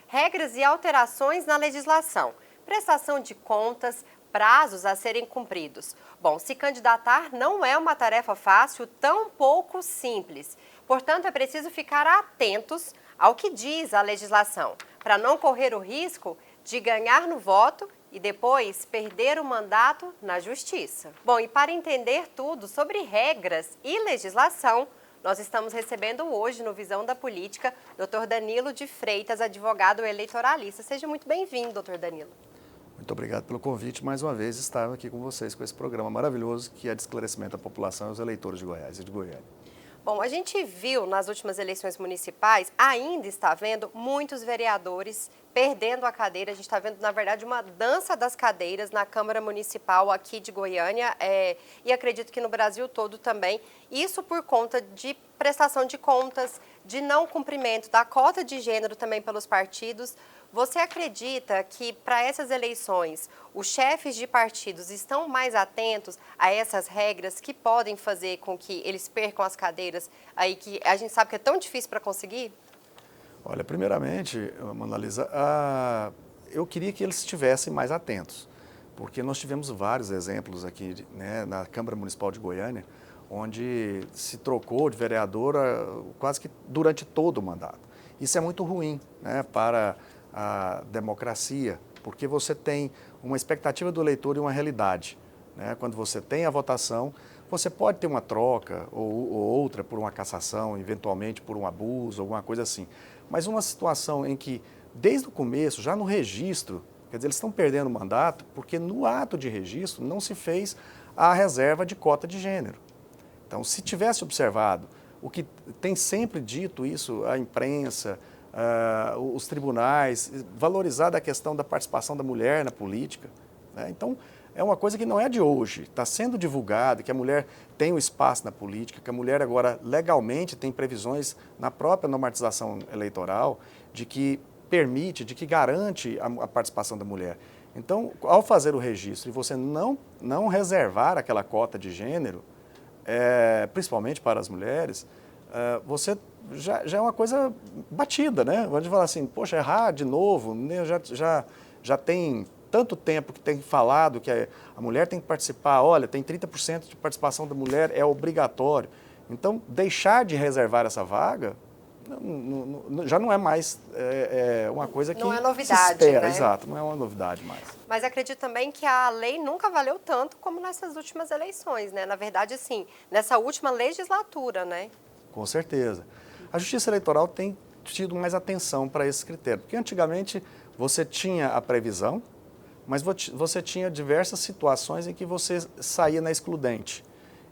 regras e alterações na legislação, prestação de contas, prazos a serem cumpridos. Bom, se candidatar não é uma tarefa fácil, tampouco simples. Portanto, é preciso ficar atentos ao que diz a legislação, para não correr o risco de ganhar no voto e depois perder o mandato na justiça. Bom, e para entender tudo sobre regras e legislação, nós estamos recebendo hoje no Visão da Política Dr. Danilo de Freitas, advogado eleitoralista. Seja muito bem-vindo, Dr. Danilo. Muito obrigado pelo convite. Mais uma vez estar aqui com vocês com esse programa maravilhoso que é de esclarecimento à população e aos eleitores de Goiás e de Goiânia. Bom, a gente viu nas últimas eleições municipais, ainda está vendo muitos vereadores perdendo a cadeira. A gente está vendo, na verdade, uma dança das cadeiras na Câmara Municipal aqui de Goiânia e acredito que no Brasil todo também. Isso por conta de prestação de contas, de não cumprimento da cota de gênero também pelos partidos. Você acredita que para essas eleições os chefes de partidos estão mais atentos a essas regras que podem fazer com que eles percam as cadeiras aí que a gente sabe que é tão difícil para conseguir? Olha, primeiramente, Manalisa, eu queria que eles estivessem mais atentos, porque nós tivemos vários exemplos aqui, né, na Câmara Municipal de Goiânia, onde se trocou de vereadora quase que durante todo o mandato. Isso é muito ruim, né, para a democracia, porque você tem uma expectativa do eleitor e uma realidade, né? Quando você tem a votação, você pode ter uma troca ou outra por uma cassação, eventualmente por um abuso, alguma coisa assim. Mas uma situação em que, desde o começo, já no registro, quer dizer, eles estão perdendo o mandato porque no ato de registro não se fez a reserva de cota de gênero. Então, se tivesse observado, o que tem sempre dito isso, a imprensa, os tribunais, valorizada a questão da participação da mulher na política, né? Então, é uma coisa que não é de hoje, está sendo divulgado, que a mulher tem um espaço na política, que a mulher agora legalmente tem previsões na própria normatização eleitoral de que permite, de que garante a participação da mulher. Então, ao fazer o registro e você não reservar aquela cota de gênero, principalmente para as mulheres, você já é uma coisa batida, né? Pode falar assim, poxa, errar de novo, né? Já tem tanto tempo que tem falado que a mulher tem que participar, olha, tem 30% de participação da mulher, é obrigatório. Então, deixar de reservar essa vaga já não é mais uma coisa que não é novidade, se espera, né? exato, não é uma novidade mais. Mas acredito também que a lei nunca valeu tanto como nessas últimas eleições, né? Na verdade, assim, nessa última legislatura, né? Com certeza. A Justiça Eleitoral tem tido mais atenção para esse critério, porque antigamente você tinha a previsão, mas você tinha diversas situações em que você saía na excludente.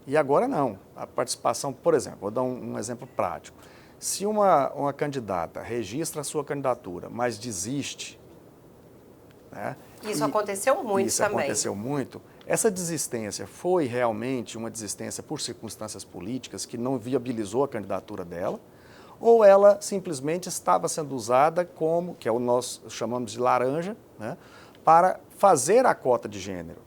E agora não. A participação, por exemplo, vou dar um exemplo prático. Se uma candidata registra a sua candidatura, mas desiste, né? Isso aconteceu muito isso também. Aconteceu muito. Essa desistência foi realmente uma desistência por circunstâncias políticas que não viabilizou a candidatura dela, ou ela simplesmente estava sendo usada como, que é o nós chamamos de laranja, né, para fazer a cota de gênero.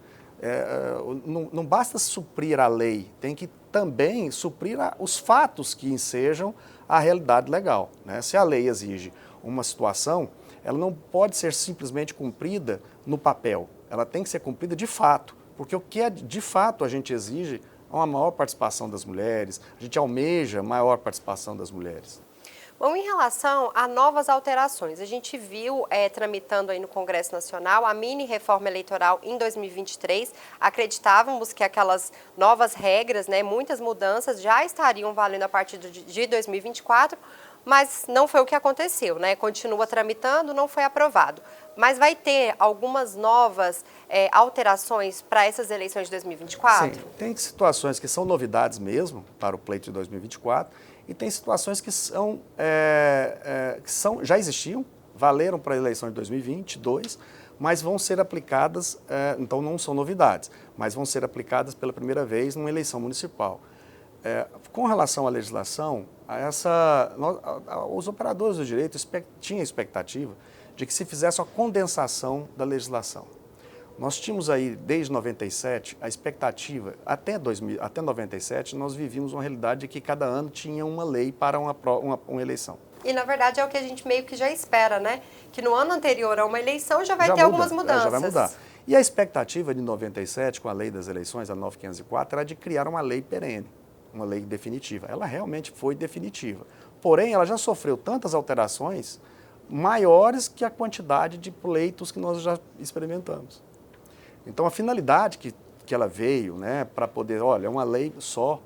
Não basta suprir a lei, tem que também suprir os fatos que ensejam a realidade legal, né? Se a lei exige uma situação, ela não pode ser simplesmente cumprida no papel, ela tem que ser cumprida de fato, porque o que de fato a gente exige é uma maior participação das mulheres, a gente almeja maior participação das mulheres. Bom, em relação a novas alterações, a gente viu tramitando aí no Congresso Nacional a mini reforma eleitoral em 2023. Acreditávamos que aquelas novas regras, né, muitas mudanças já estariam valendo a partir de 2024, mas não foi o que aconteceu, né? Continua tramitando, não foi aprovado. Mas vai ter algumas novas alterações para essas eleições de 2024? Sim, tem situações que são novidades mesmo para o pleito de 2024 e tem situações que já existiam, valeram para a eleição de 2022, mas vão ser aplicadas, então não são novidades, mas vão ser aplicadas pela primeira vez numa eleição municipal. Com relação à legislação, os operadores do direito tinham a expectativa de que se fizesse uma condensação da legislação. Nós tínhamos aí, desde 97, a expectativa, até 97, nós vivíamos uma realidade de que cada ano tinha uma lei para uma eleição. E, na verdade, é o que a gente meio que já espera, né? Que no ano anterior a uma eleição já vai ter muda, algumas mudanças. Já vai mudar. E a expectativa de 97, com a lei das eleições, a 9504, era de criar uma lei perene, uma lei definitiva. Ela realmente foi definitiva. Porém, ela já sofreu tantas alterações maiores que a quantidade de pleitos que nós já experimentamos. Então, a finalidade que ela veio, né, para poder, olha, é uma lei só.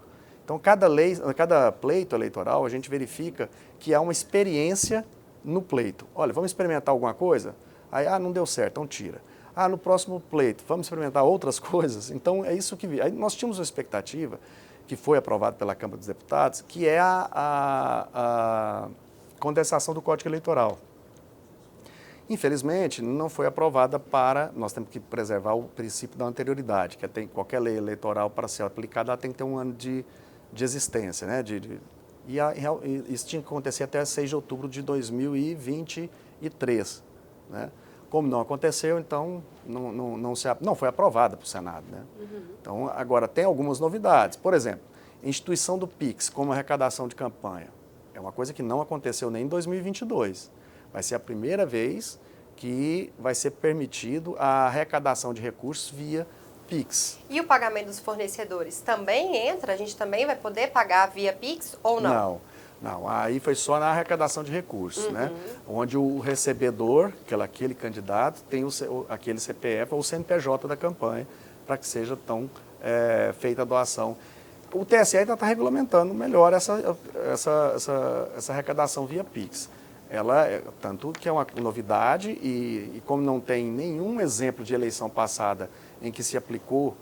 Então, cada pleito eleitoral, a gente verifica que há uma experiência no pleito. Olha, vamos experimentar alguma coisa? Aí, não deu certo, então tira. No próximo pleito, vamos experimentar outras coisas? Então, é isso que... Aí nós tínhamos uma expectativa, que foi aprovada pela Câmara dos Deputados, que é a condensação do Código Eleitoral. Infelizmente, não foi aprovada nós temos que preservar o princípio da anterioridade, que qualquer lei eleitoral, para ser aplicada, ela tem que ter um ano de existência, né? E isso tinha que acontecer até 6 de outubro de 2023, né? Como não aconteceu, então não foi aprovada para o Senado, né? Então, agora, tem algumas novidades. Por exemplo, instituição do PIX como arrecadação de campanha. É uma coisa que não aconteceu nem em 2022. Vai ser a primeira vez que vai ser permitido a arrecadação de recursos via PIX. E o pagamento dos fornecedores também entra? A gente também vai poder pagar via PIX ou não? Não. Aí foi só na arrecadação de recursos, né? Onde o recebedor, aquele candidato, tem aquele CPF ou o CNPJ da campanha para que seja feita a doação. O TSE ainda está regulamentando melhor essa arrecadação via PIX. Tanto que é uma novidade e como não tem nenhum exemplo de eleição passada em que se aplicou,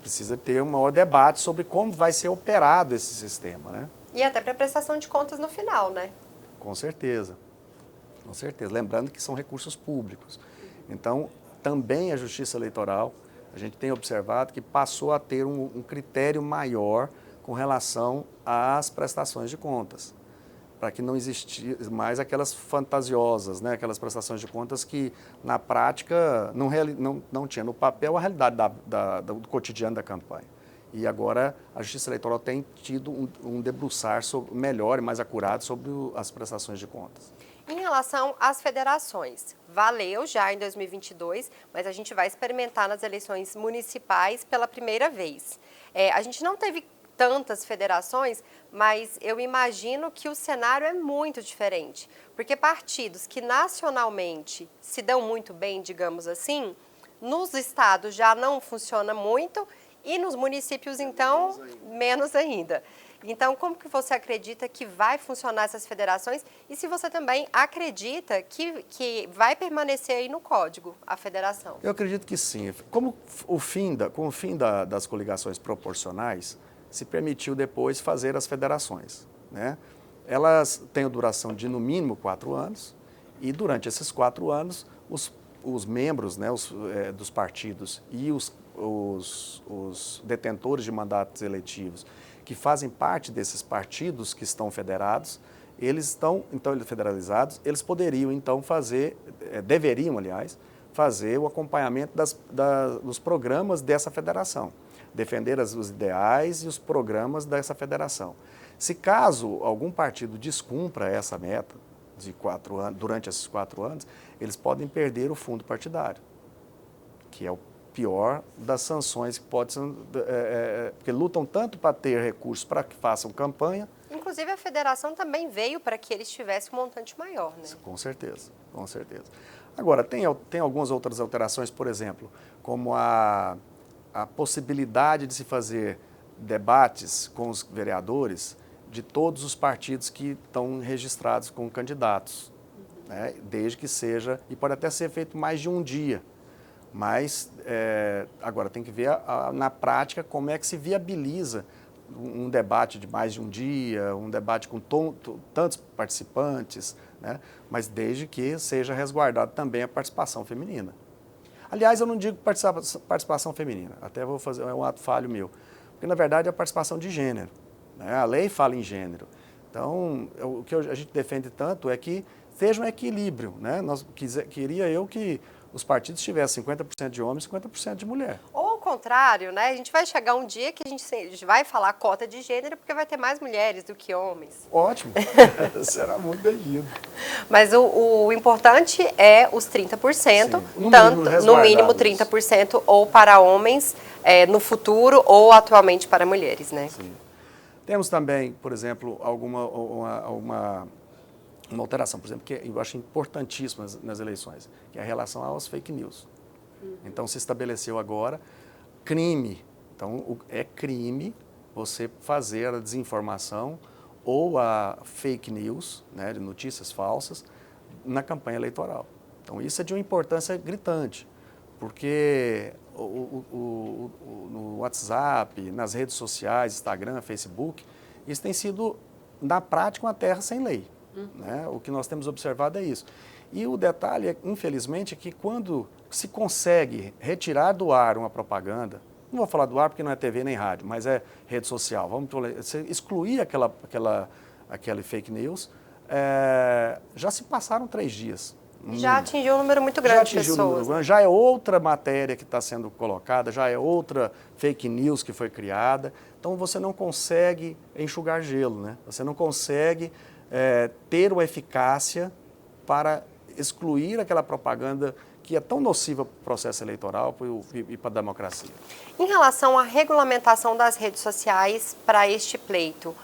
precisa ter um maior debate sobre como vai ser operado esse sistema, né? E até para prestação de contas no final, né? Com certeza. Lembrando que são recursos públicos. Então, também a Justiça Eleitoral, a gente tem observado que passou a ter um critério maior com relação às prestações de contas, para que não existisse mais aquelas fantasiosas, né? Aquelas prestações de contas que, na prática, não tinha no papel a realidade do cotidiano da campanha. E agora a Justiça Eleitoral tem tido um debruçar melhor e mais acurado sobre as prestações de contas. Em relação às federações, valeu já em 2022, mas a gente vai experimentar nas eleições municipais pela primeira vez. A gente não teve tantas federações, mas eu imagino que o cenário é muito diferente, porque partidos que nacionalmente se dão muito bem, digamos assim, nos estados já não funciona muito e nos municípios, então, menos ainda. Então, como que você acredita que vai funcionar essas federações e se você também acredita que vai permanecer aí no código a federação? Eu acredito que sim. Com o fim das coligações proporcionais, se permitiu depois fazer as federações, né? Elas têm a duração de, no mínimo, 4 anos e, durante esses 4 anos, os membros, né, dos partidos e os detentores de mandatos eletivos que fazem parte desses partidos que estão federados, eles federalizados, eles poderiam, então, deveriam, aliás, fazer o acompanhamento dos programas dessa federação, defender os ideais e os programas dessa federação. Se caso algum partido descumpra essa meta de 4 anos, durante esses 4 anos, eles podem perder o fundo partidário, que é o pior das sanções que porque lutam tanto para ter recursos para que façam campanha. Inclusive, a federação também veio para que eles tivessem um montante maior, né? Com certeza, com certeza. Agora, tem algumas outras alterações, por exemplo, como a possibilidade de se fazer debates com os vereadores de todos os partidos que estão registrados como candidatos, né? Desde que seja, e pode até ser feito mais de um dia, mas agora tem que ver na prática como é que se viabiliza um debate de mais de um dia, um debate com tantos participantes, né? Mas desde que seja resguardado também a participação feminina. Aliás, eu não digo participação feminina, até vou fazer um ato falho meu, porque na verdade é a participação de gênero, né? A lei fala em gênero. Então, o que a gente defende tanto é que seja um equilíbrio, né? Queria eu que os partidos tivessem 50% de homens e 50% de mulher. Ou contrário, né? A gente vai chegar um dia que a gente vai falar cota de gênero porque vai ter mais mulheres do que homens. Ótimo, será muito bem-vindo. Mas o importante é os 30%, Sim, no mínimo 30% ou para homens no futuro ou atualmente para mulheres, né? Sim. Temos também, por exemplo, uma alteração, por exemplo, que eu acho importantíssima nas eleições, que é a relação aos fake news. Então, se estabeleceu agora crime. Então, é crime você fazer a desinformação ou a fake news, né, de notícias falsas, na campanha eleitoral. Então, isso é de uma importância gritante, porque no WhatsApp, nas redes sociais, Instagram, Facebook, isso tem sido, na prática, uma terra sem lei. Né? O que nós temos observado é isso. E o detalhe, infelizmente, é que quando se consegue retirar do ar uma propaganda, não vou falar do ar porque não é TV nem rádio, mas é rede social, vamos excluir aquele fake news, já se passaram 3 dias. Já atingiu um número muito grande de pessoas. Já é outra matéria que está sendo colocada, já é outra fake news que foi criada. Então, você não consegue enxugar gelo, né? Você não consegue ter uma eficácia para excluir aquela propaganda que é tão nociva para o processo eleitoral e para a democracia. Em relação à regulamentação das redes sociais para este pleito,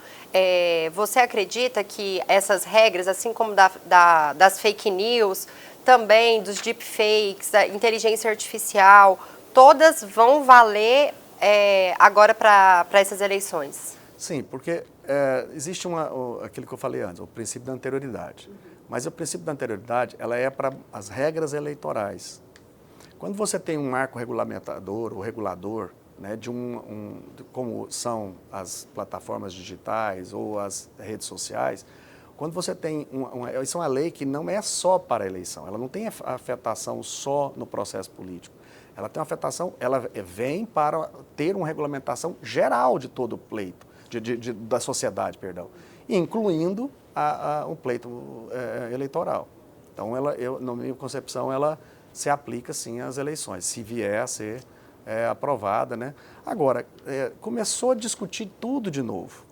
você acredita que essas regras, assim como das fake news, também dos deepfakes, da inteligência artificial, todas vão valer agora para essas eleições? Sim, porque existe aquilo que eu falei antes, o princípio da anterioridade. Mas o princípio da anterioridade, ela é para as regras eleitorais. Quando você tem um marco regulamentador ou regulador, né, como são as plataformas digitais ou as redes sociais, quando você tem isso é uma lei que não é só para a eleição, ela não tem afetação só no processo político. Ela tem uma afetação, ela vem para ter uma regulamentação geral de todo o pleito, da sociedade, perdão, incluindo o pleito eleitoral. Então, na minha concepção, ela se aplica, sim, às eleições, se vier a ser aprovada, né? Agora, começou a discutir tudo de novo.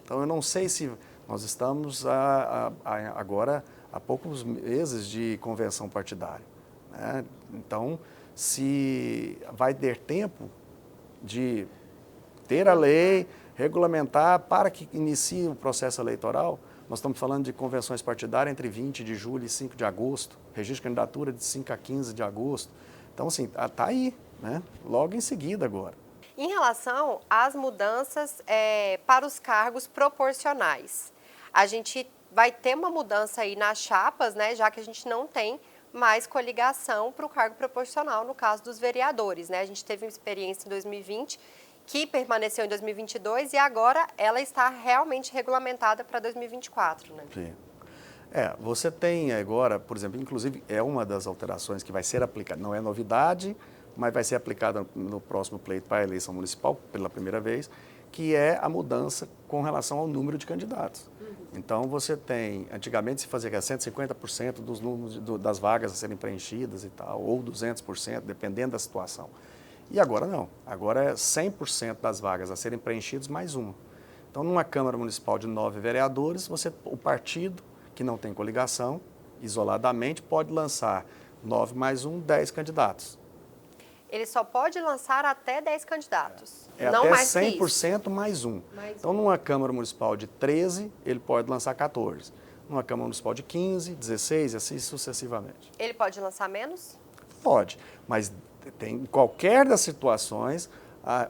Então, eu não sei se nós estamos agora há poucos meses de convenção partidária, né? Então, se vai ter tempo de ter a lei, regulamentar para que inicie o processo eleitoral. Nós estamos falando de convenções partidárias entre 20 de julho e 5 de agosto, registro de candidatura de 5 a 15 de agosto. Então, assim, está aí, né? Logo em seguida agora. Em relação às mudanças para os cargos proporcionais, a gente vai ter uma mudança aí nas chapas, né? Já que a gente não tem mais coligação para o cargo proporcional, no caso dos vereadores, né? A gente teve uma experiência em 2020 que permaneceu em 2022 e agora ela está realmente regulamentada para 2024, né? Sim. Você tem agora, por exemplo, inclusive é uma das alterações que vai ser aplicada, não é novidade, mas vai ser aplicada no próximo pleito para a eleição municipal pela primeira vez, que é a mudança com relação ao número de candidatos. Então, você tem, antigamente se fazia 150% dos números das vagas a serem preenchidas e tal, ou 200%, dependendo da situação. E agora não, agora é 100% das vagas a serem preenchidas mais uma. Então, numa Câmara Municipal de 9 vereadores, o partido que não tem coligação, isoladamente, pode lançar 9 mais 1, 10 candidatos. Ele só pode lançar até 10 candidatos, não até mais 100% mais um. Então, numa Câmara Municipal de 13, ele pode lançar 14. Numa Câmara Municipal de 15, 16, assim sucessivamente. Ele pode lançar menos? Pode, mas em qualquer das situações,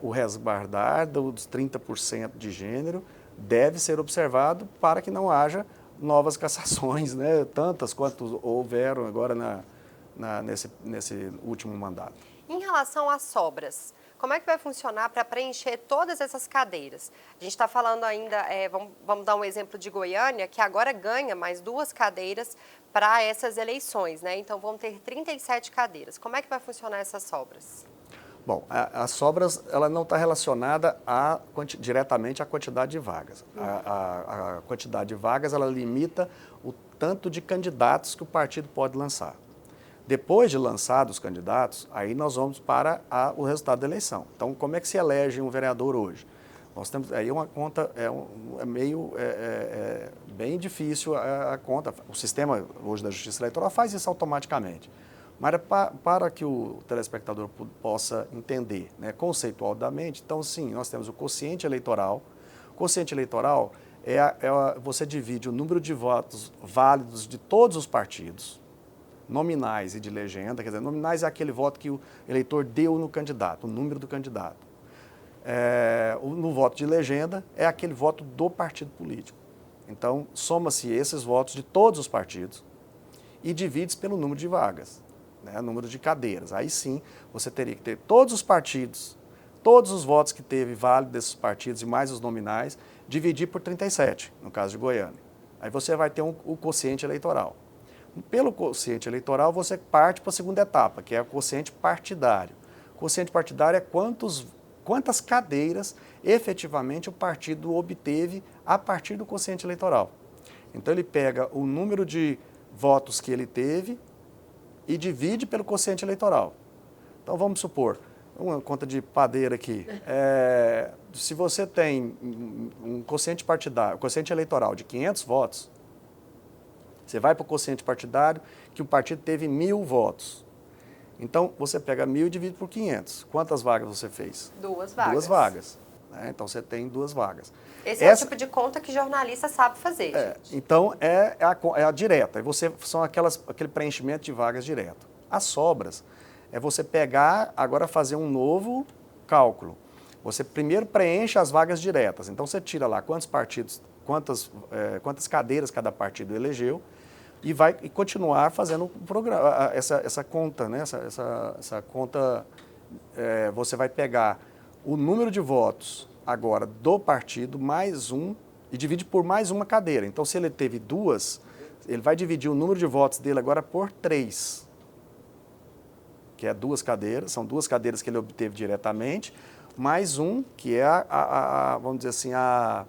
o resguardar dos 30% de gênero deve ser observado para que não haja novas cassações, né? Tantas quanto houveram agora nesse último mandato. Em relação às sobras, como é que vai funcionar para preencher todas essas cadeiras? A gente está falando ainda, vamos dar um exemplo de Goiânia, que agora ganha mais 2 cadeiras para essas eleições, né? Então vão ter 37 cadeiras. Como é que vai funcionar essas sobras? Bom, as sobras, ela não está relacionada diretamente à quantidade de vagas. A quantidade de vagas, ela limita o tanto de candidatos que o partido pode lançar. Depois de lançados os candidatos, aí nós vamos para o resultado da eleição. Então, como é que se elege um vereador hoje? Nós temos aí uma conta, bem difícil a conta. O sistema hoje da Justiça Eleitoral faz isso automaticamente. Mas para que o telespectador possa entender, né, conceitualmente, então sim, nós temos o quociente eleitoral. O quociente eleitoral você divide o número de votos válidos de todos os partidos, nominais e de legenda. Quer dizer, nominais é aquele voto que o eleitor deu no candidato, o número do candidato. No voto de legenda é aquele voto do partido político. Então, soma-se esses votos de todos os partidos e divide-se pelo número de vagas, né, número de cadeiras. Aí sim, você teria que ter todos os partidos, todos os votos que teve válido desses partidos e mais os nominais, dividir por 37, no caso de Goiânia. Aí você vai ter o quociente eleitoral. Pelo quociente eleitoral, você parte para a segunda etapa, que é o quociente partidário. O quociente partidário é quantas cadeiras efetivamente o partido obteve a partir do quociente eleitoral. Então ele pega o número de votos que ele teve e divide pelo quociente eleitoral. Então vamos supor, uma conta de padeira aqui, se você tem um quociente partidário, quociente eleitoral de 500 votos, você vai para o quociente partidário que o partido teve 1.000 votos. Então, você pega 1.000 e divide por 500. Quantas vagas você fez? 2 vagas. 2 vagas. Né? Então, você tem 2 vagas. Esse é o tipo de conta que jornalista sabe fazer, gente. Então, é a direta. São aquele preenchimento de vagas direto. As sobras é você pegar, agora fazer um novo cálculo. Você primeiro preenche as vagas diretas. Então, você tira lá quantos partidos, quantas cadeiras cada partido elegeu, e vai continuar fazendo o programa, essa conta, né? Essa conta, você vai pegar o número de votos agora do partido mais um e divide por mais uma cadeira. Então, se ele teve 2, ele vai dividir o número de votos dele agora por 3, que é 2 cadeiras, são 2 cadeiras que ele obteve diretamente, mais um, que é vamos dizer assim, a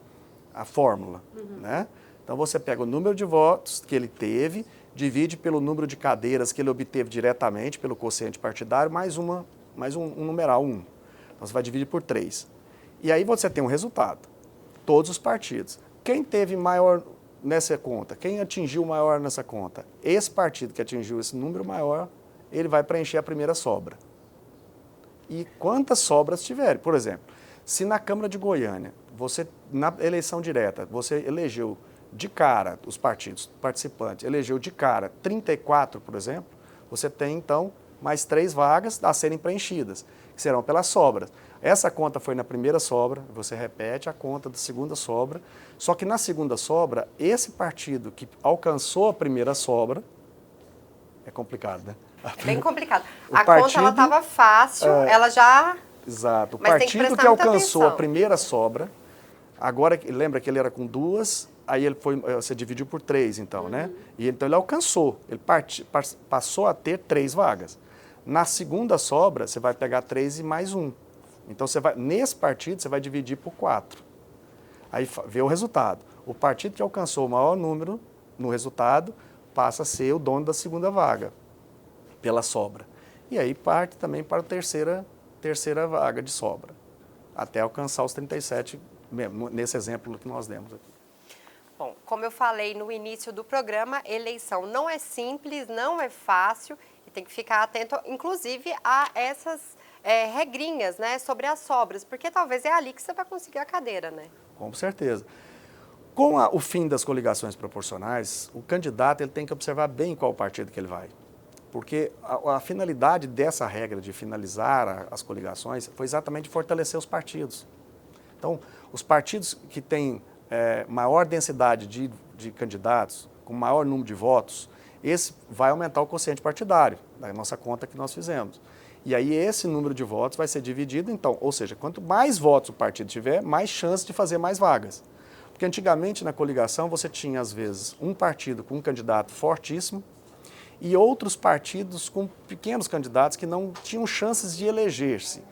fórmula, né? Então, você pega o número de votos que ele teve, divide pelo número de cadeiras que ele obteve diretamente pelo quociente partidário, mais um numeral, 1. Então, você vai dividir por 3. E aí você tem um resultado. Todos os partidos. Quem teve maior nessa conta? Quem atingiu maior nessa conta? Esse partido que atingiu esse número maior, ele vai preencher a primeira sobra. E quantas sobras tiverem? Por exemplo, se na Câmara de Goiânia, na eleição direta, você elegeu de cara, os partidos participantes, elegeu de cara 34, por exemplo, você tem, então, mais 3 vagas a serem preenchidas, que serão pelas sobras. Essa conta foi na primeira sobra, você repete a conta da segunda sobra, só que na segunda sobra, esse partido que alcançou a primeira sobra, é complicado, né? É bem complicado. A conta, ela estava fácil, ela já... Exato. O Mas tem que partido que alcançou a primeira sobra, agora, lembra que ele era com 2, aí você dividiu por 3, então, né? E então ele alcançou, ele passou a ter 3 vagas. Na segunda sobra, você vai pegar 3 e mais 1. Então, nesse partido, você vai dividir por 4. Aí vê o resultado. O partido que alcançou o maior número no resultado passa a ser o dono da segunda vaga, pela sobra. E aí parte também para a terceira vaga de sobra, até alcançar os 37, nesse exemplo que nós demos aqui. Bom, como eu falei no início do programa, eleição não é simples, não é fácil e tem que ficar atento, inclusive, a essas regrinhas, né, sobre as sobras, porque talvez é ali que você vai conseguir a cadeira, né? Com certeza. Com o fim das coligações proporcionais, o candidato ele tem que observar bem qual partido que ele vai. Porque a finalidade dessa regra de finalizar as coligações foi exatamente fortalecer os partidos. Então, os partidos que têm maior densidade de candidatos, com maior número de votos, esse vai aumentar o quociente partidário, da nossa conta que nós fizemos. E aí esse número de votos vai ser dividido, então, ou seja, quanto mais votos o partido tiver, mais chance de fazer mais vagas. Porque antigamente na coligação você tinha, às vezes, um partido com um candidato fortíssimo e outros partidos com pequenos candidatos que não tinham chances de eleger-se.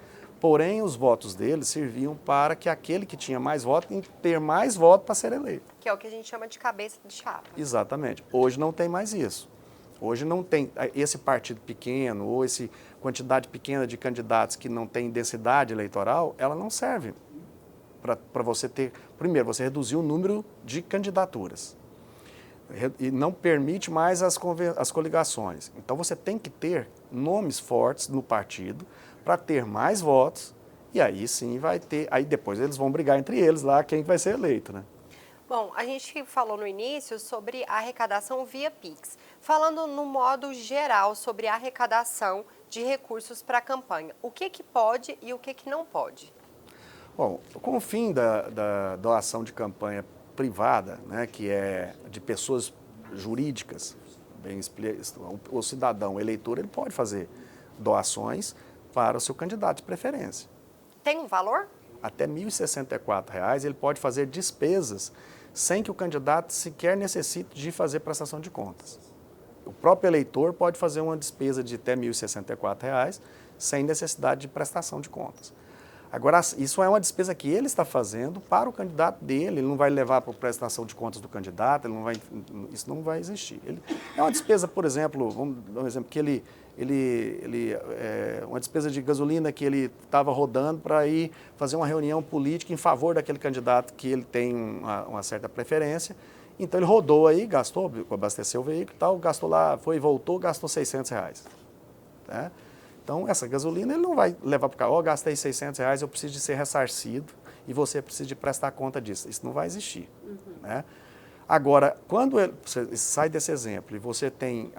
Porém, os votos deles serviam para que aquele que tinha mais votos ter mais votos para ser eleito. Que é o que a gente chama de cabeça de chapa. Exatamente. Hoje não tem mais isso. Hoje não tem esse partido pequeno ou essa quantidade pequena de candidatos que não tem densidade eleitoral, ela não serve para você ter... Primeiro, você reduzir o número de candidaturas e não permite mais as coligações. Então, você tem que ter nomes fortes no partido para ter mais votos e aí sim vai ter... Aí depois eles vão brigar entre eles lá quem vai ser eleito, né? Bom, a gente falou no início sobre a arrecadação via Pix. Falando no modo geral sobre a arrecadação de recursos para a campanha, o que pode e o que não pode? Bom, com o fim da doação de campanha privada, né, que é de pessoas jurídicas, o cidadão, o eleitor, ele pode fazer doações para o seu candidato de preferência. Tem um valor? Até R$ 1.064 ele pode fazer despesas sem que o candidato sequer necessite de fazer prestação de contas. O próprio eleitor pode fazer uma despesa de até R$ 1.064 sem necessidade de prestação de contas. Agora, isso é uma despesa que ele está fazendo para o candidato dele, ele não vai levar para a prestação de contas do candidato, isso não vai existir. É uma despesa, por exemplo, vamos dar um exemplo, que uma despesa de gasolina que ele estava rodando para ir fazer uma reunião política em favor daquele candidato que ele tem uma certa preferência. Então ele rodou aí, gastou, abasteceu o veículo e tal, gastou lá, foi e voltou, gastou R$600. Né? Então, essa gasolina ele não vai levar para o carro, gastei R$600, eu preciso de ser ressarcido e você precisa de prestar conta disso. Isso não vai existir. Né? Agora, quando você sai desse exemplo e você tem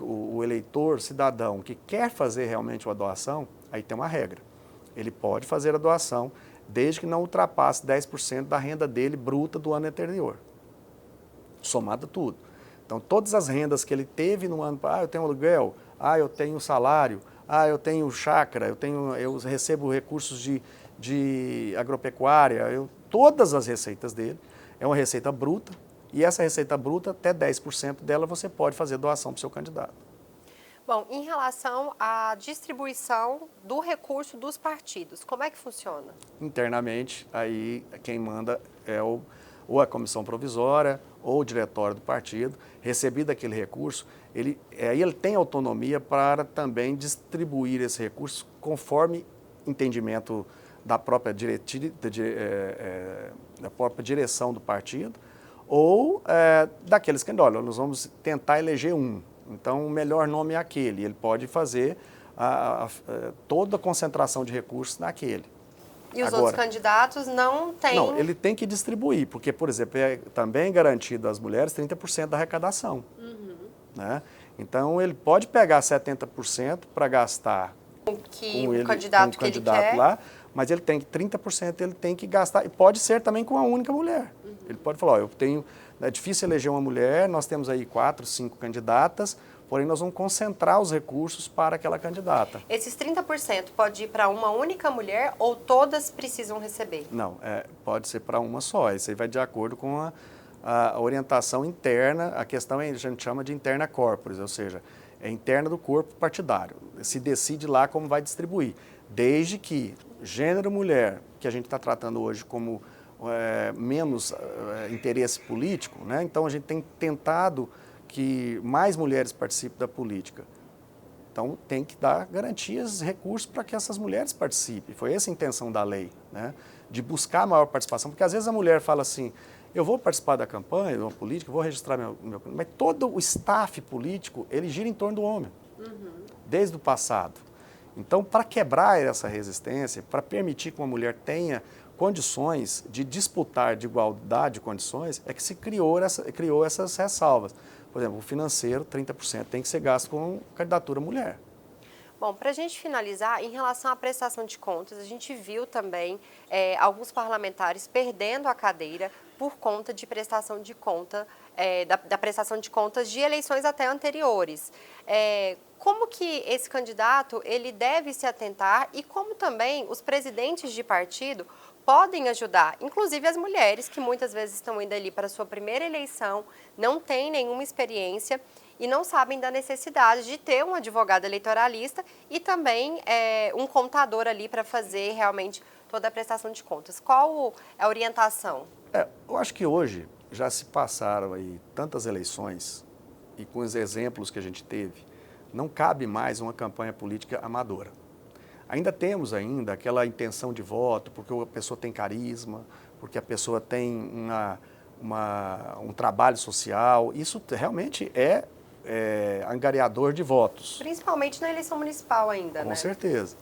o eleitor, cidadão, que quer fazer realmente uma doação, aí tem uma regra. Ele pode fazer a doação desde que não ultrapasse 10% da renda dele bruta do ano anterior, somado tudo. Então, todas as rendas que ele teve no ano, eu tenho aluguel, eu tenho salário, eu tenho chácara, eu recebo recursos de agropecuária, todas as receitas dele, é uma receita bruta, e essa receita bruta, até 10% dela, você pode fazer doação para o seu candidato. Bom, em relação à distribuição do recurso dos partidos, como é que funciona? Internamente, aí quem manda é ou a comissão provisória ou o diretório do partido. Recebido aquele recurso, ele tem autonomia para também distribuir esse recurso conforme entendimento da própria direção do partido ou daqueles que, olha, nós vamos tentar eleger um. Então, o melhor nome é aquele. Ele pode fazer toda a concentração de recursos naquele. E os outros candidatos não têm... Não, ele tem que distribuir, porque, por exemplo, é também garantido às mulheres 30% da arrecadação. Né? Então, ele pode pegar 70% para gastar com o candidato que ele quer lá, mas ele tem que 30% ele tem que gastar, e pode ser também com uma única mulher. Ele pode falar, é difícil eleger uma mulher, nós temos aí 4, 5 candidatas, porém nós vamos concentrar os recursos para aquela candidata. Esses 30% pode ir para uma única mulher ou todas precisam receber? Não, pode ser para uma só, isso aí vai de acordo com a orientação interna, a questão a gente chama de interna corporis, ou seja, é interna do corpo partidário, se decide lá como vai distribuir, desde que gênero mulher, que a gente está tratando hoje como menos interesse político, né? Então a gente tem tentado que mais mulheres participem da política. Então tem que dar garantias, recursos para que essas mulheres participem. Foi essa a intenção da lei, né? De buscar maior participação, porque às vezes a mulher fala assim, eu vou participar da campanha, de uma política, vou registrar meu... Mas todo o staff político, ele gira em torno do homem, desde o passado. Então, para quebrar essa resistência, para permitir que uma mulher tenha condições de disputar de igualdade de condições, é que se criou essas ressalvas. Por exemplo, o financeiro, 30% tem que ser gasto com candidatura mulher. Bom, para a gente finalizar, em relação à prestação de contas, a gente viu também alguns parlamentares perdendo a cadeira por conta de prestação de conta, da prestação de contas de eleições até anteriores. Como que esse candidato ele deve se atentar e como também os presidentes de partido podem ajudar, inclusive as mulheres que muitas vezes estão indo ali para a sua primeira eleição, não têm nenhuma experiência e não sabem da necessidade de ter um advogado eleitoralista e também um contador ali para fazer realmente toda a prestação de contas. Qual é a orientação? Eu acho que hoje já se passaram aí tantas eleições e com os exemplos que a gente teve, não cabe mais uma campanha política amadora. Ainda temos aquela intenção de voto, porque a pessoa tem carisma, porque a pessoa tem um trabalho social. Isso realmente é angariador de votos. Principalmente na eleição municipal ainda, né? Com certeza.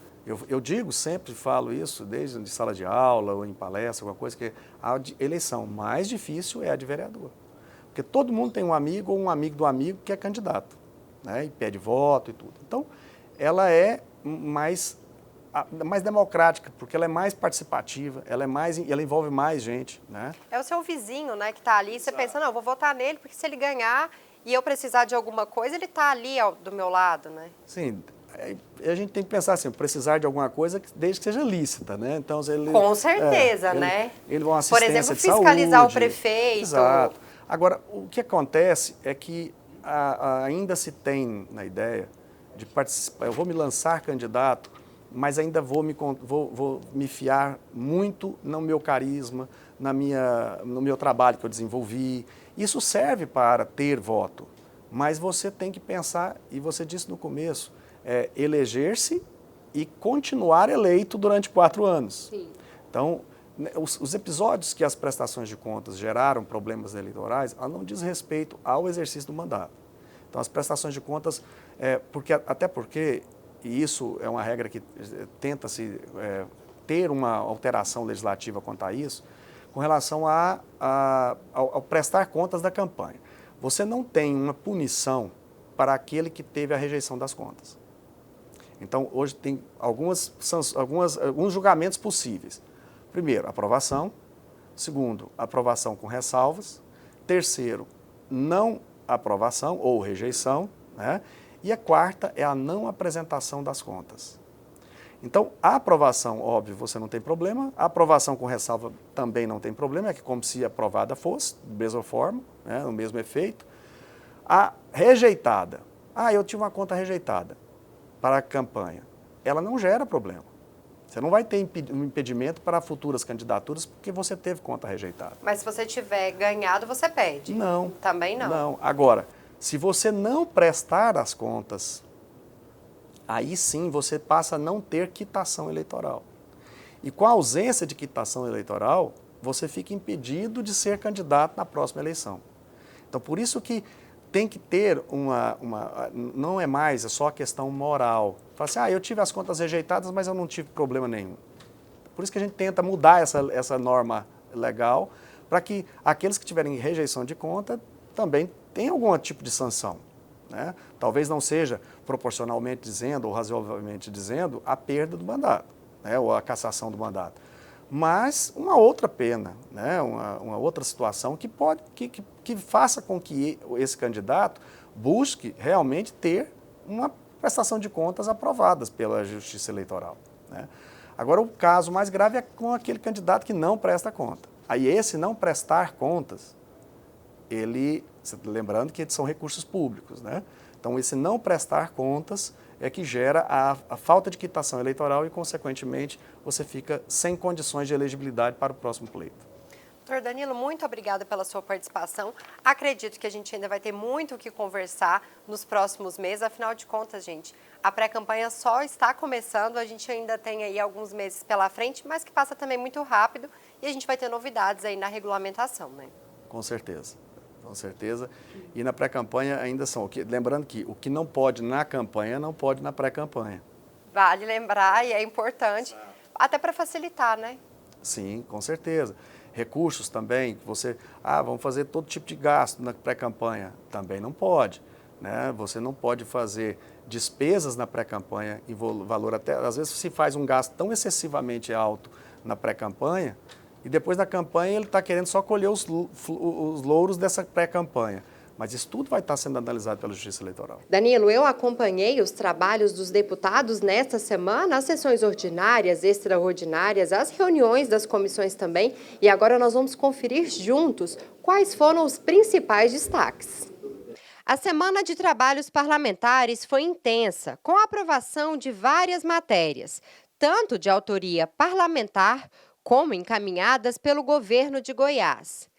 Eu digo, sempre falo isso, desde de sala de aula ou em palestra, alguma coisa, que a eleição mais difícil é a de vereador. Porque todo mundo tem um amigo ou um amigo do amigo que é candidato, né, e pede voto e tudo. Então, ela é mais democrática, porque ela é mais participativa, ela envolve mais gente, né? É o seu vizinho, né, que está ali, você pensa, não, eu vou votar nele, porque se ele ganhar e eu precisar de alguma coisa, ele está ali do meu lado, né? Sim, a gente tem que pensar assim, precisar de alguma coisa desde que seja lícita, né? Então, com certeza, né? Ele vai uma assistência por exemplo, de fiscalizar saúde, o prefeito. Exato. Agora, o que acontece é que ainda se tem na ideia de participar, eu vou me lançar candidato, mas ainda vou me fiar muito no meu carisma, no meu trabalho que eu desenvolvi. Isso serve para ter voto, mas você tem que pensar, e você disse no começo, eleger-se e continuar eleito durante 4 anos. Sim. Então, os episódios que as prestações de contas geraram problemas eleitorais, não diz respeito ao exercício do mandato. Então, as prestações de contas, até porque, e isso é uma regra que tenta-se ter uma alteração legislativa quanto a isso, com relação ao prestar contas da campanha. Você não tem uma punição para aquele que teve a rejeição das contas. Então, hoje tem alguns julgamentos possíveis. Primeiro, aprovação. Segundo, aprovação com ressalvas. Terceiro, não aprovação ou rejeição, né? E a quarta é a não apresentação das contas. Então, a aprovação, óbvio, você não tem problema. A aprovação com ressalva também não tem problema, é que como se aprovada fosse, da mesma forma, né, no mesmo efeito. A rejeitada, eu tive uma conta rejeitada para a campanha, ela não gera problema. Você não vai ter um impedimento para futuras candidaturas porque você teve conta rejeitada. Mas se você tiver ganhado, você perde? Não. Também não? Não. Agora, se você não prestar as contas, aí sim você passa a não ter quitação eleitoral. E com a ausência de quitação eleitoral, você fica impedido de ser candidato na próxima eleição. Então, por isso que tem que ter não é mais, é só a questão moral. Fala assim, eu tive as contas rejeitadas, mas eu não tive problema nenhum. Por isso que a gente tenta mudar essa norma legal, para que aqueles que tiverem rejeição de conta também tenham algum tipo de sanção, né? Talvez não seja proporcionalmente dizendo ou razoavelmente dizendo a perda do mandato, né? Ou a cassação do mandato. Mas uma outra pena, né? uma outra situação que faça com que esse candidato busque realmente ter uma prestação de contas aprovadas pela Justiça Eleitoral, né? Agora, o caso mais grave é com aquele candidato que não presta conta. Aí, esse não prestar contas, lembrando que são recursos públicos, né? Então, esse não prestar contas é que gera a falta de quitação eleitoral e, consequentemente, você fica sem condições de elegibilidade para o próximo pleito. Doutor Danilo, muito obrigada pela sua participação. Acredito que a gente ainda vai ter muito o que conversar nos próximos meses. Afinal de contas, gente, a pré-campanha só está começando. A gente ainda tem aí alguns meses pela frente, mas que passa também muito rápido. E a gente vai ter novidades aí na regulamentação, né? Com certeza. Com certeza. E na pré-campanha ainda lembrando que o que não pode na campanha, não pode na pré-campanha. Vale lembrar, e é importante, até para facilitar, né? Sim, com certeza. Recursos também, vamos fazer todo tipo de gasto na pré-campanha, também não pode, né? Você não pode fazer despesas na pré-campanha em valor até, às vezes se faz um gasto tão excessivamente alto na pré-campanha, e depois da campanha ele está querendo só colher os louros dessa pré-campanha. Mas isso tudo vai estar sendo analisado pela Justiça Eleitoral. Danilo, eu acompanhei os trabalhos dos deputados nesta semana, as sessões ordinárias, extraordinárias, as reuniões das comissões também. E agora nós vamos conferir juntos quais foram os principais destaques. A semana de trabalhos parlamentares foi intensa, com a aprovação de várias matérias, tanto de autoria parlamentar como encaminhadas pelo governo de Goiás.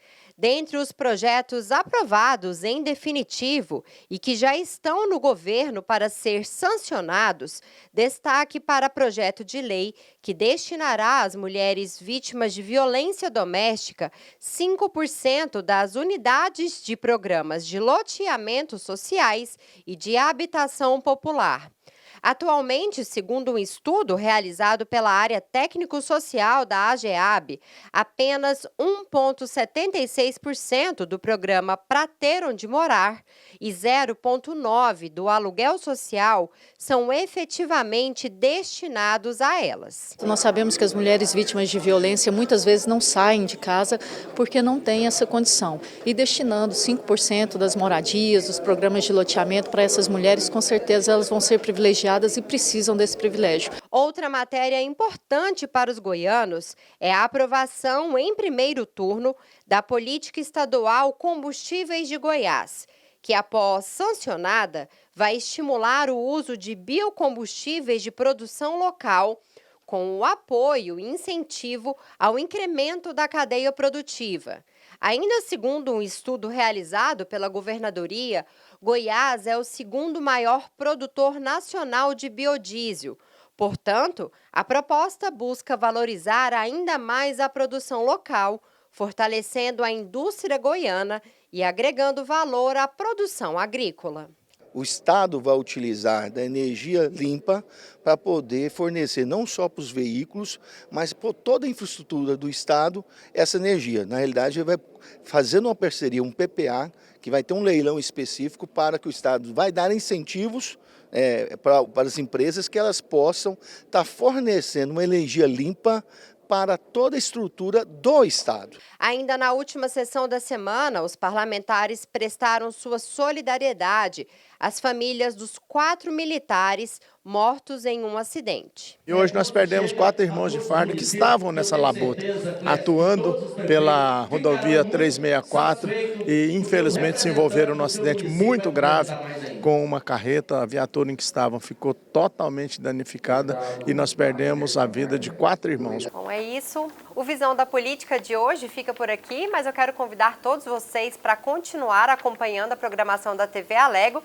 Dentre os projetos aprovados em definitivo e que já estão no governo para ser sancionados, destaque para projeto de lei que destinará às mulheres vítimas de violência doméstica 5% das unidades de programas de loteamentos sociais e de habitação popular. Atualmente, segundo um estudo realizado pela área técnico-social da AGEAB, apenas 1,76% do programa Pra Ter Onde Morar e 0,9% do aluguel social são efetivamente destinados a elas. Nós sabemos que as mulheres vítimas de violência muitas vezes não saem de casa porque não têm essa condição. E destinando 5% das moradias, dos programas de loteamento para essas mulheres, com certeza elas vão ser privilegiadas e precisam desse privilégio. Outra matéria importante para os goianos é a aprovação em primeiro turno da Política Estadual Combustíveis de Goiás, que após sancionada vai estimular o uso de biocombustíveis de produção local, com o apoio e incentivo ao incremento da cadeia produtiva. Ainda segundo um estudo realizado pela Governadoria, Goiás é o segundo maior produtor nacional de biodiesel. Portanto, a proposta busca valorizar ainda mais a produção local, fortalecendo a indústria goiana e agregando valor à produção agrícola. O Estado vai utilizar da energia limpa para poder fornecer não só para os veículos, mas para toda a infraestrutura do Estado essa energia. Na realidade, ele vai fazendo uma parceria, um PPA, que vai ter um leilão específico para que o Estado vai dar incentivos para as empresas que elas possam estar fornecendo uma energia limpa para toda a estrutura do Estado. Ainda na última sessão da semana, os parlamentares prestaram sua solidariedade às famílias dos 4 militares mortos em um acidente. E hoje nós perdemos 4 irmãos de farda que estavam nessa labuta, atuando pela rodovia 364 e infelizmente se envolveram num acidente muito grave com uma carreta. A viatura em que estavam ficou totalmente danificada e nós perdemos a vida de 4 irmãos. Bom, é isso. O Visão da Política de hoje fica por aqui, mas eu quero convidar todos vocês para continuar acompanhando a programação da TV Alego.